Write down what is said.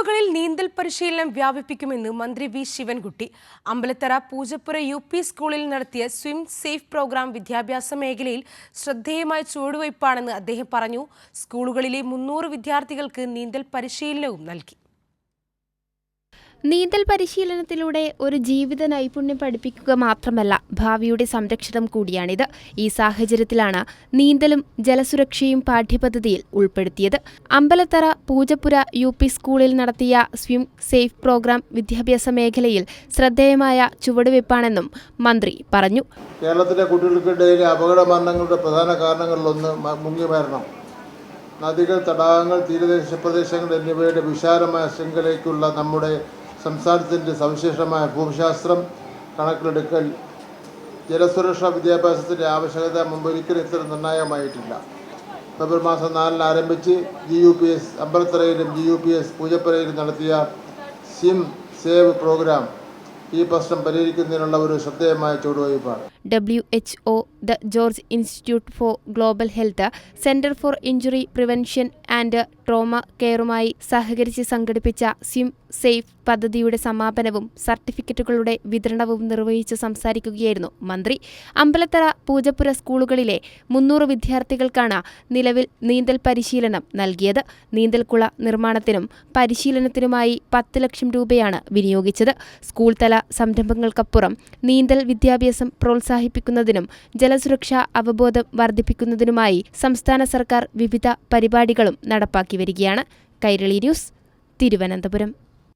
സ്കൂളുകളിൽ നീന്തൽ പരിശീലനം വ്യാപിപ്പിക്കുമെന്ന് മന്ത്രി വി ശിവൻകുട്ടി. അമ്പലത്തറ പൂജപ്പുര UP സ്കൂളിൽ നടത്തിയ സ്വിം സേഫ് പ്രോഗ്രാം വിദ്യാഭ്യാസ മേഖലയിൽ ശ്രദ്ധേയമായ ചുവടുവയ്പ്പാണെന്ന് അദ്ദേഹം പറഞ്ഞു. സ്കൂളുകളിലെ 300 വിദ്യാർത്ഥികൾക്ക് നീന്തൽ പരിശീലനവും നൽകി. നീന്തൽ പരിശീലനത്തിലൂടെ ഒരു ജീവിത നൈപുണ്യം പഠിപ്പിക്കുക മാത്രമല്ല, ഭാവിയുടെ സംരക്ഷണം കൂടിയാണിത്. ഈ സാഹചര്യത്തിലാണ് നീന്തലും ജലസുരക്ഷയും പാഠ്യപദ്ധതിയിൽ ഉൾപ്പെടുത്തിയത്. അമ്പലത്തറ പൂജപ്പുര UP സ്കൂളിൽ നടത്തിയ സ്വിം സേഫ് പ്രോഗ്രാം വിദ്യാഭ്യാസ മേഖലയിൽ ശ്രദ്ധേയമായ ചുവടുവയ്പ്പാണെന്നും മന്ത്രി പറഞ്ഞു. കേരളത്തിലെ കുട്ടികൾക്കിടയിലെ അപകട മരണങ്ങളുടെ പ്രധാന കാരണങ്ങളിലൊന്ന് മുങ്ങിമരണം. നദികൾ, തടാകങ്ങൾ, തീരദേശ പ്രദേശങ്ങൾ എന്നിവയുടെ വിശാലമായ ശൃംഖലയ്ക്കുള്ള നമ്മുടെ സംസ്ഥാനത്തിൻ്റെ സവിശേഷമായ ഭൂമിശാസ്ത്രം കണക്കിലെടുക്കൽ ജലസുരക്ഷാ വിദ്യാഭ്യാസത്തിൻ്റെ ആവശ്യകത മുമ്പൊരിക്കലും ഇത്ര നിർണായകമായിട്ടില്ല. ഫെബ്രുവരി മാസം 4-ന് ആരംഭിച്ച് GUPS അമ്പലത്തറയിലും GUPS പൂജപ്പുരയിലും നടത്തിയ സ്വിം സേവ് പ്രോഗ്രാം ഈ പ്രശ്നം പരിഹരിക്കുന്നതിനുള്ള ഒരു ശ്രദ്ധേയമായ ചുവടുവയ്പ്പാണ്. WHO, the George Institute for Global Health, Centre for Injury Prevention and Trauma കെയറുമായി സഹകരിച്ച് സംഘടിപ്പിച്ച സ്വിം സേഫ് പദ്ധതിയുടെ സമാപനവും സർട്ടിഫിക്കറ്റുകളുടെ വിതരണവും നിർവഹിച്ച് സംസാരിക്കുകയായിരുന്നു മന്ത്രി. അമ്പലത്തറ പൂജപ്പുര സ്കൂളുകളിലെ 300 വിദ്യാർത്ഥികൾക്കാണ് നിലവിൽ നീന്തൽ പരിശീലനം നൽകിയത്. നീന്തൽക്കുള നിർമ്മാണത്തിനും പരിശീലനത്തിനുമായി 10 ലക്ഷം രൂപയാണ് വിനിയോഗിച്ചത്. സ്കൂൾ തല സംരംഭങ്ങൾക്കപ്പുറം നീന്തൽ വിദ്യാഭ്യാസം പ്രോത്സാഹിപ്പിക്കുന്നതിനും ജലസുരക്ഷാ അവബോധം വർദ്ധിപ്പിക്കുന്നതിനുമായി സംസ്ഥാന സർക്കാർ വിവിധ പരിപാടികളും നടപ്പാക്കി വരികയാണ്. കൈരളി ന്യൂസ്, തിരുവനന്തപുരം.